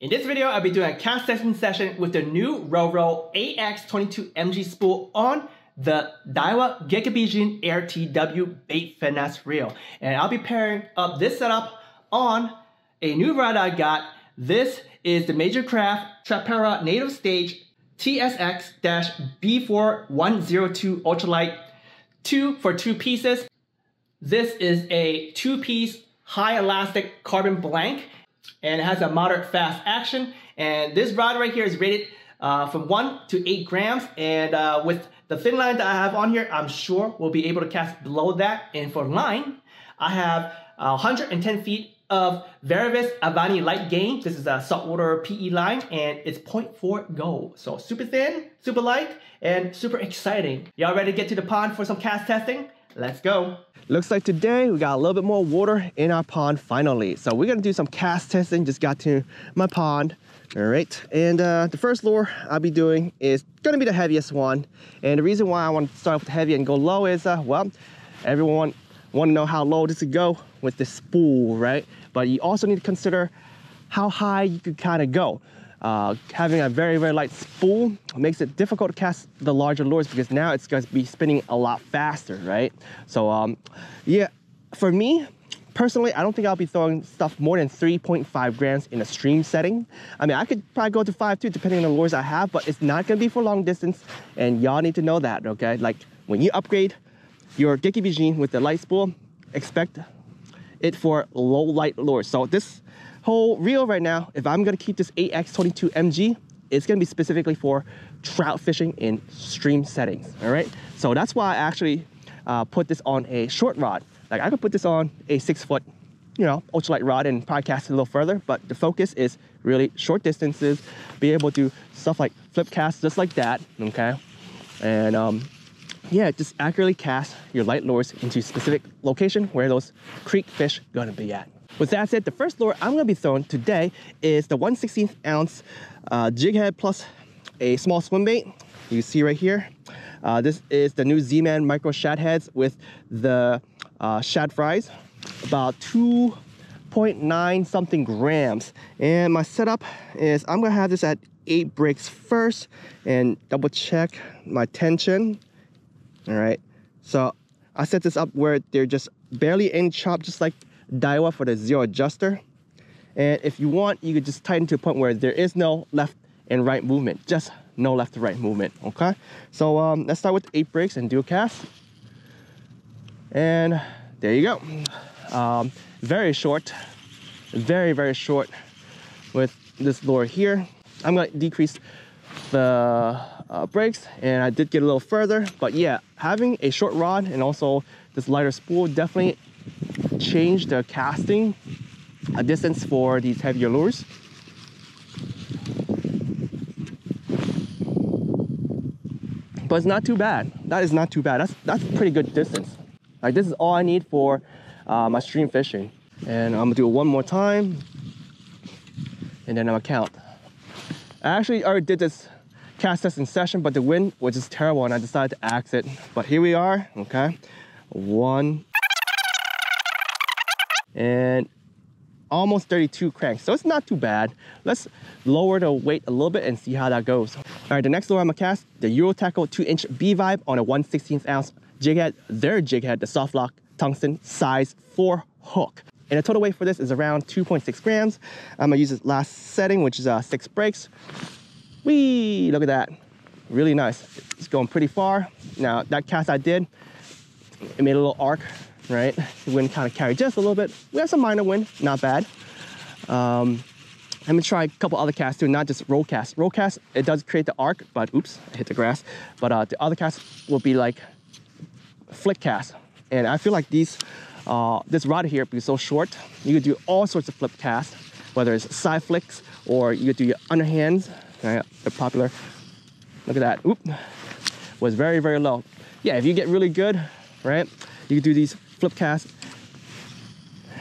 In this video, I'll be doing a cast testing session with the new raWr AX22-MG Spool on the Daiwa Gekkabijin RTW bait finesse reel. And I'll be pairing up this setup on a new rod I got. This is the Major Craft Trapara Native Stage TSX-B4102 Ultralight 2 for 2 pieces. This is a 2-piece high elastic carbon blank, and it has a moderate fast action. And this rod right here is rated from 1 to 8 grams. And with the thin line that I have on here, I'm sure we'll be able to cast below that. And for line, I have 110 feet of Varivas Avani light gain. This is a saltwater PE line, and it's 0.4 gold. So super thin, super light, and super exciting. Y'all ready to get to the pond for some cast testing? Let's go. Looks like today we got a little bit more water in our pond finally. So we're gonna do some cast testing. Just got to my pond. All right, and the first lure I'll be doing is gonna be the heaviest one. And the reason why I want to start with heavy and go low is, well, everyone want to know how low this could go with the spool, right? But you also need to consider how high you could kind of go. Having a very, very light spool makes it difficult to cast the larger lures because now it's going to be spinning a lot faster, right? So yeah, for me, personally, I don't think I'll be throwing stuff more than 3.5 grams in a stream setting. I mean, I could probably go to 5 too, depending on the lures I have, but it's not going to be for long distance, and y'all need to know that, okay? Like, when you upgrade your Gekkabijin with the light spool, expect it for low light lures. So this whole reel right now, if I'm gonna keep this AX22-MG, it's gonna be specifically for trout fishing in stream settings, all right? So that's why I actually put this on a short rod. Like, I could put this on a 6-foot, you know, ultralight rod and probably cast it a little further, but the focus is really short distances, be able to do stuff like flip casts just like that, okay? And yeah, just accurately cast your light lures into a specific location where those creek fish gonna be at. With that said, the first lure I'm gonna be throwing today is the 1/16 ounce jig head plus a small swim bait. You see right here. This is the new Z-Man micro shad heads with the shad fries, about 2.9 something grams. And my setup is I'm gonna have this at 8 breaks first and double check my tension. All right, so I set this up where they're just barely in chop, just like Daiwa for the zero adjuster. And if you want, you could just tighten to a point where there is no left and right movement, just no left to right movement, okay? So let's start with 8 breaks and do a cast. And there you go. Very short, very, very short with this lure here. I'm gonna decrease the breaks, and I did get a little further, but yeah, having a short rod and also this lighter spool definitely changed the casting distance for these heavier lures. But it's not too bad. That is not too bad. That's pretty good distance. Like, this is all I need for my stream fishing. And I'm gonna do it one more time, and then I'm gonna count. I actually already did this cast testing session, but the wind was just terrible and I decided to axe it. But here we are, okay? 1 and almost 32 cranks, so it's not too bad. Let's lower the weight a little bit and see how that goes. All right, the next lure I'm gonna cast, the Euro Tackle 2-inch B-Vibe on a 1/16 ounce jig head. Their jig head, the soft lock tungsten size 4 hook. And the total weight for this is around 2.6 grams. I'm gonna use this last setting, which is 6 breaks. Whee, look at that, really nice. It's going pretty far. Now, that cast I did, it made a little arc, right? The wind kind of carried just a little bit. We have some minor wind, not bad. I'm gonna try a couple other casts too, not just roll cast. Roll cast, it does create the arc, but oops, I hit the grass. But the other casts will be like flick cast. And I feel like these, this rod here, because it's so short, you could do all sorts of flip casts, whether it's side flicks or you could do your underhands. They're popular. Look at that. Oop, was very, very low. Yeah, if you get really good, right, you can do these flip casts,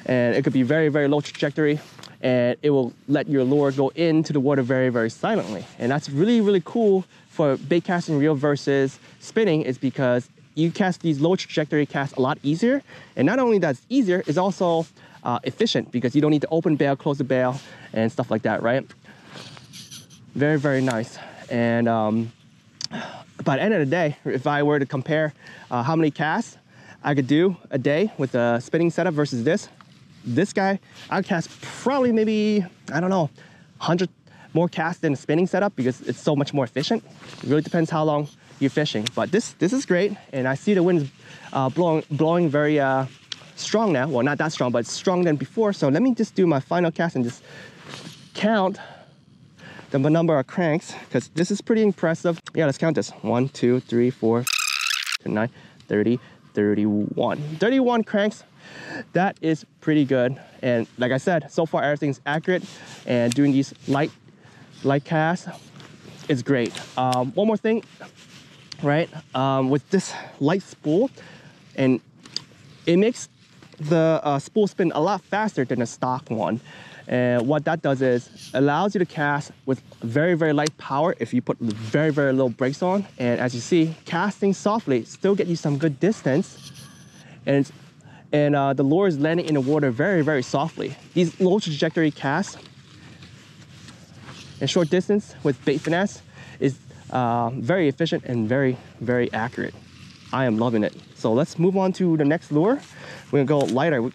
and it could be very, very low trajectory, and it will let your lure go into the water very, very silently. And that's really, really cool for bait casting reel versus spinning, is because you cast these low trajectory casts a lot easier. And not only that's easier, it's also efficient because you don't need to open bail, close the bail, and stuff like that, right? Very, very nice. And by the end of the day, if I were to compare how many casts I could do a day with a spinning setup versus this guy, I'd cast probably maybe, I don't know, 100 more casts than a spinning setup because it's so much more efficient. It really depends how long you're fishing. But this is great, and I see the wind blowing very strong now. Well, not that strong, but it's stronger than before. So let me just do my final cast and just count the number of cranks, because this is pretty impressive. Yeah, let's count this. 1, 2, 3, 4, 9, 30, 31. 31 cranks. That is pretty good. And like I said, so far everything's accurate, and doing these light casts is great. One more thing, right? With this light spool, and it makes the spool spin a lot faster than the stock one. And what that does is allows you to cast with very, very light power if you put very, very low brakes on. And as you see, casting softly still get you some good distance. And the lure is landing in the water very, very softly. These low trajectory casts and short distance with bait finesse is very efficient and very, very accurate. I am loving it. So let's move on to the next lure. We're gonna go lighter.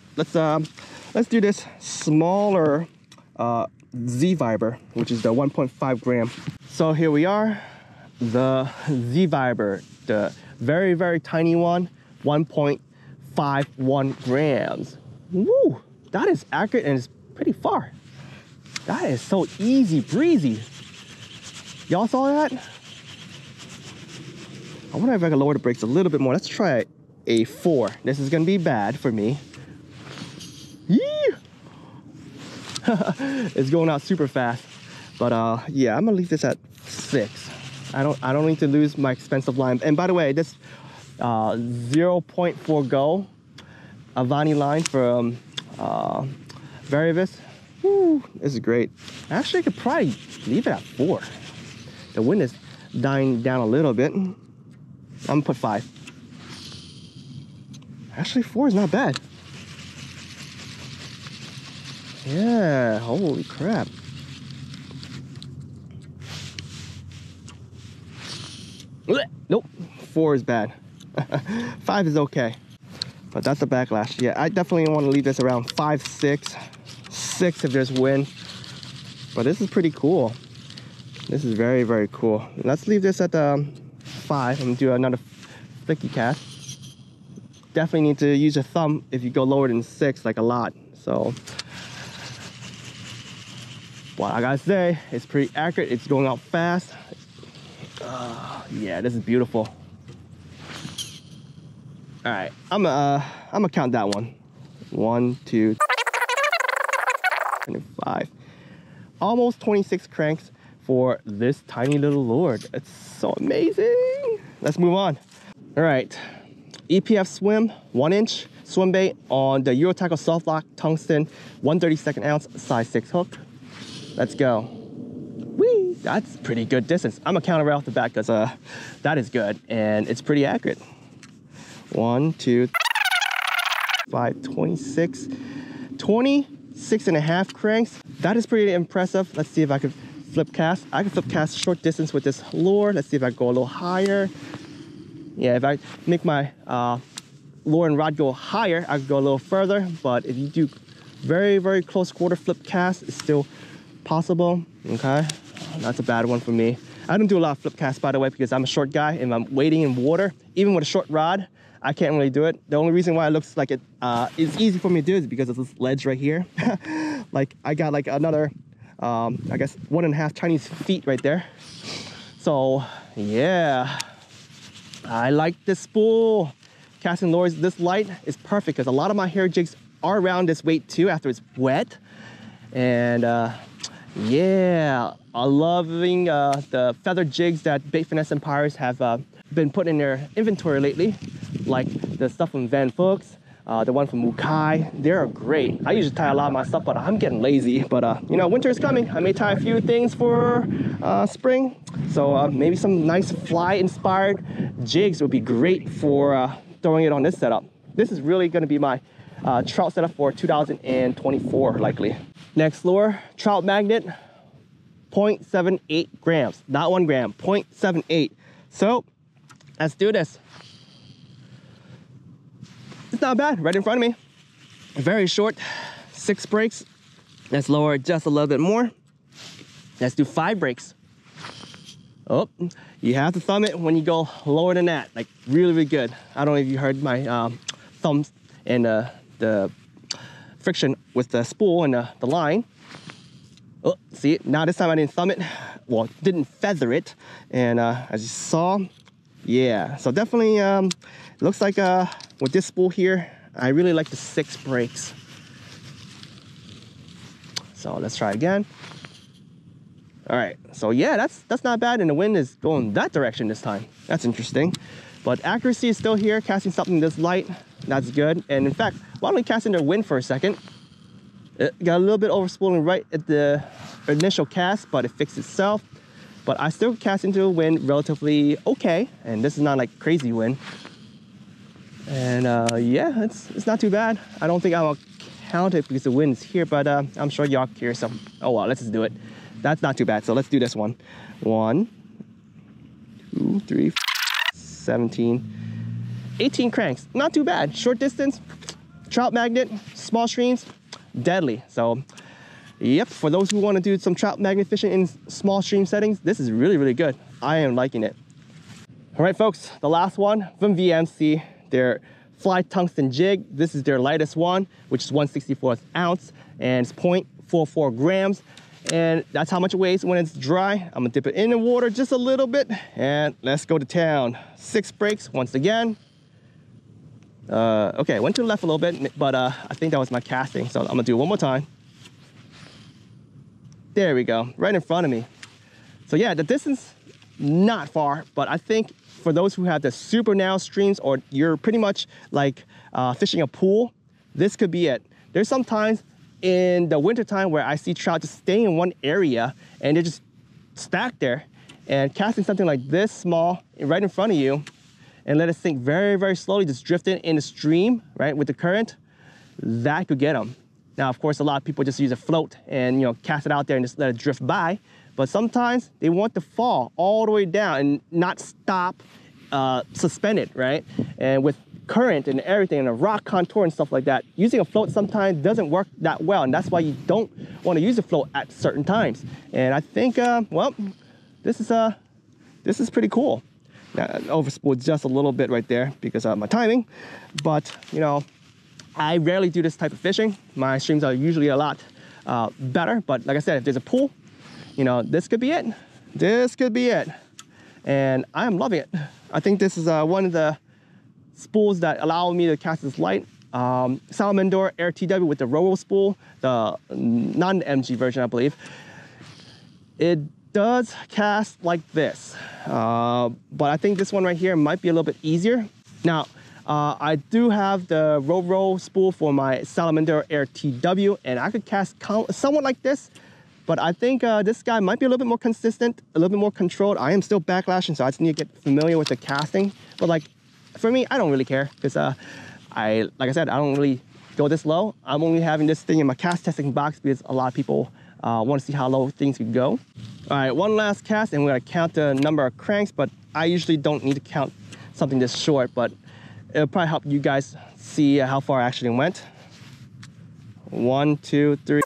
Let's do this smaller Z Viber, which is the 1.5 gram. So here we are, the Z Viber, the very, very tiny one, 1.51 grams. Woo, that is accurate and it's pretty far. That is so easy breezy. Y'all saw that? I wonder if I can lower the brakes a little bit more. Let's try a 4. This is gonna be bad for me. It's going out super fast, but yeah, I'm gonna leave this at 6. I don't need to lose my expensive line. And by the way, this 0.4 Go Avani line from Varivas, woo, this is great. Actually, I could probably leave it at 4. The wind is dying down a little bit. I'm gonna put 5. Actually, 4 is not bad. Yeah, holy crap. Nope, 4 is bad. 5 is okay, but that's a backlash. Yeah, I definitely want to leave this around 5, 6 if there's wind. But this is pretty cool. This is very, very cool. Let's leave this at 5. I'm gonna do another flicky cast. Definitely need to use your thumb if you go lower than 6, like a lot. So what I gotta say, it's pretty accurate. It's going out fast. Yeah, this is beautiful. All right, I'm gonna count that one. 1, 2, 5. Almost 26 cranks for this tiny little lure. It's so amazing. Let's move on. All right, EPF Swim 1-inch swim bait on the Euro Tackle Soft Lock Tungsten 1/32 ounce size 6 hook. Let's go. Whee! That's pretty good distance. I'm gonna count it right off the bat because that is good and it's pretty accurate. 1, 2, 5, 26. 26.5 cranks. That is pretty impressive. Let's see if I could flip cast. I can flip cast short distance with this lure. Let's see if I go a little higher. Yeah, if I make my lure and rod go higher, I could go a little further. But if you do very, very close quarter flip cast, it's still possible. Okay, that's a bad one for me. I don't do a lot of flip casts, by the way, because I'm a short guy and I'm wading in water. Even with a short rod, I can't really do it. The only reason why it looks like it's easy for me to do is because of this ledge right here. Like I got like another, I guess 1.5 Chinese feet right there. So yeah, I like this spool. Casting lures this light is perfect because a lot of my hair jigs are around this weight too after it's wet. And yeah, I'm loving the feather jigs that Bait Finesse Empires have been putting in their inventory lately, like the stuff from Van Fuchs, the one from Mukai. They're great. I usually tie a lot of my stuff, but I'm getting lazy. But you know, winter is coming. I may tie a few things for spring. So maybe some nice fly-inspired jigs would be great for throwing it on this setup. This is really going to be my trout setup for 2024, likely. Next lure, trout magnet, 0.78 grams, not 1 gram, 0.78. So let's do this. It's not bad, right in front of me. Very short, 6 breaks. Let's lower it just a little bit more. Let's do 5 breaks. Oh, you have to thumb it when you go lower than that, like really, really good. I don't know if you heard my thumbs and the friction with the spool and the line. Oh, see, now this time I didn't thumb it, well, didn't feather it. And as you saw, yeah, so definitely looks like with this spool here, I really like the 6 breaks. So let's try again. All right, so yeah, that's not bad, and the wind is going that direction this time. That's interesting. But accuracy is still here, casting something this light, that's good. And in fact, why don't we cast into wind for a second? It got a little bit overspooling right at the initial cast, but it fixed itself. But I still cast into a wind relatively okay, and this is not like crazy wind. And yeah, it's not too bad. I don't think I'll count it because the wind is here, but I'm sure y'all hear some. Oh well, let's just do it. That's not too bad, so let's do this one. 1, 2, 3, 17, 18 cranks. Not too bad. Short distance, trout magnet, small streams, deadly. So, yep, for those who want to do some trout magnet fishing in small stream settings, this is really, really good. I am liking it. All right, folks, the last one from VMC, their fly tungsten jig. This is their lightest one, which is 1/64 ounce, and it's 0.44 grams. And that's how much it weighs when it's dry. I'm gonna dip it in the water just a little bit, and let's go to town. 6 breaks once again. Okay, went to the left a little bit, but I think that was my casting, so I'm gonna do it one more time. There we go, right in front of me. So yeah, the distance, not far, but I think for those who have the super narrow streams, or you're pretty much like fishing a pool, this could be it. There's sometimes in the wintertime where I see trout just staying in one area and they're just stacked there, and casting something like this small right in front of you and let it sink very, very slowly, just drifting in the stream, right, with the current, that could get them. Now, of course, a lot of people just use a float and, you know, cast it out there and just let it drift by, but sometimes they want to fall all the way down and not stop suspended, right? And with current and everything and a rock contour and stuff like that, using a float sometimes doesn't work that well, and that's why you don't want to use a float at certain times. And I think well, this is pretty cool. Now, overspooled just a little bit right there because of my timing, but you know, I rarely do this type of fishing. My streams are usually a lot better, but like I said, if there's a pool, you know, this could be it. This could be it, and I'm loving it. I think this is one of the spools that allow me to cast this light. Salamander Air TW with the raWr spool, the non-MG version, I believe. It does cast like this, but I think this one right here might be a little bit easier. Now, I do have the raWr spool for my Salamander Air TW, and I could cast somewhat like this, but I think this guy might be a little bit more consistent, a little bit more controlled. I am still backlashing, so I just need to get familiar with the casting. But like, for me, I don't really care because like I said, I don't really go this low. I'm only having this thing in my cast testing box because a lot of people want to see how low things can go. All right, one last cast, and we're gonna count the number of cranks, but I usually don't need to count something this short, but it'll probably help you guys see how far I actually went. 1, 2, 3,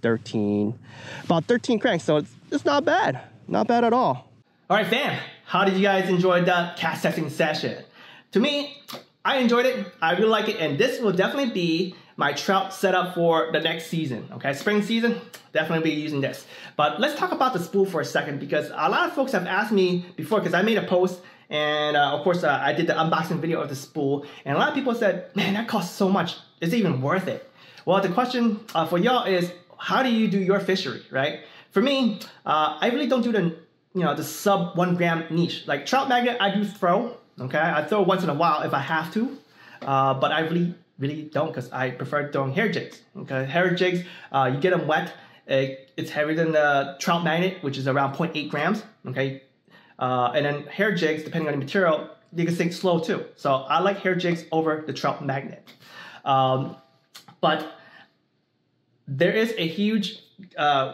13. About 13 cranks, so it's not bad. Not bad at all. All right, fam, how did you guys enjoy the cast testing session? To me, I enjoyed it. I really like it, and this will definitely be my trout setup for the next season. Okay, spring season, definitely be using this. But let's talk about the spool for a second, because a lot of folks have asked me before, because I made a post, and of course I did the unboxing video of the spool, and a lot of people said, man, that costs so much. Is it even worth it? Well, the question for y'all is, how do you do your fishery, right? For me, I really don't do the sub 1 gram niche. Like trout magnet, I do throw. Okay, I throw once in a while if I have to, but I really don't, because I prefer throwing hair jigs. Okay, hair jigs, you get them wet. It's heavier than the trout magnet, which is around 0.8 grams. Okay, and then hair jigs, depending on the material, they can sink slow too. So I like hair jigs over the trout magnet. But there is a huge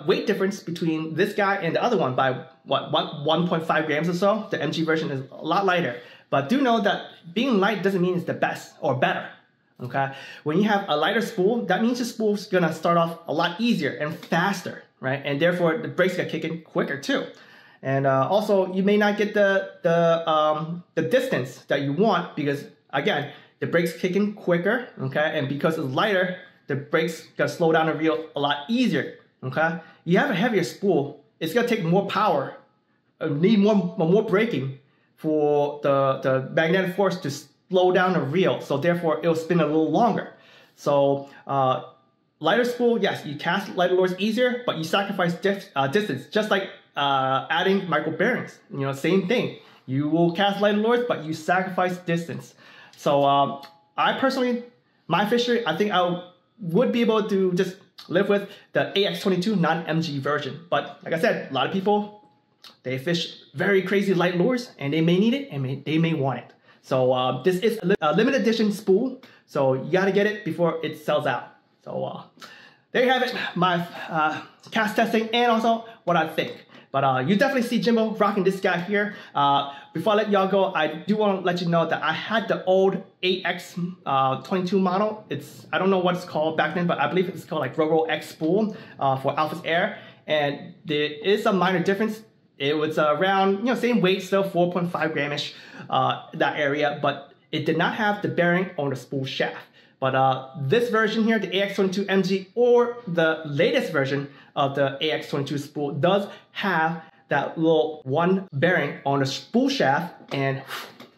weight difference between this guy and the other one by what 1.5 grams or so. The MG version is a lot lighter, but do know that being light doesn't mean it's the best or better. Okay, when you have a lighter spool, that means the spool's gonna start off a lot easier and faster, right? And therefore the brakes get kicking quicker too. And also you may not get the distance that you want because again, the brakes kicking quicker, okay? And because it's lighter, the brakes gonna slow down the reel a lot easier, okay? You have a heavier spool, it's gonna take more power, need more braking for the magnetic force to slow down the reel, so therefore it'll spin a little longer. So lighter spool, yes, you cast lighter lures easier, but you sacrifice distance, just like adding micro bearings. You know, same thing. You will cast lighter lures, but you sacrifice distance. So I personally, my fishery, I think I would be able to just live with the AX22 non-MG version. But like I said, a lot of people, they fish very crazy light lures, and they may need it, and they may want it. So this is a limited edition spool, so you gotta get it before it sells out. So there you have it, my cast testing and also what I think. But you definitely see Jimbo rocking this guy here. Before I let y'all go, I do want to let you know that I had the old AX22 model. I don't know what it's called back then, but I believe it's called like raWr X Spool for Alpha's Air. And there is a minor difference. It was around, you know, same weight, still 4.5 gramish, that area, but it did not have the bearing on the spool shaft. But this version here, the AX22-MG, or the latest version of the AX22 spool, does have that little one bearing on the spool shaft, and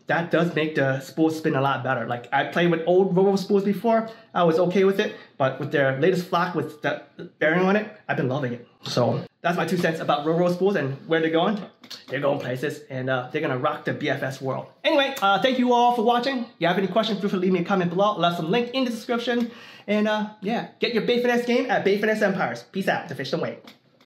that does make the spool spin a lot better. Like, I played with old raWr spools before, I was okay with it, but with their latest flock with that bearing on it, I've been loving it. So that's my 2 cents about raWr spools and where they're going. They're going places, and they're gonna rock the BFS world. Anyway, thank you all for watching. If you have any questions, feel free to leave me a comment below. I'll left some link in the description. And yeah, get your bait finesse game at Bait Finesse Empires. Peace out. The fish don't wait.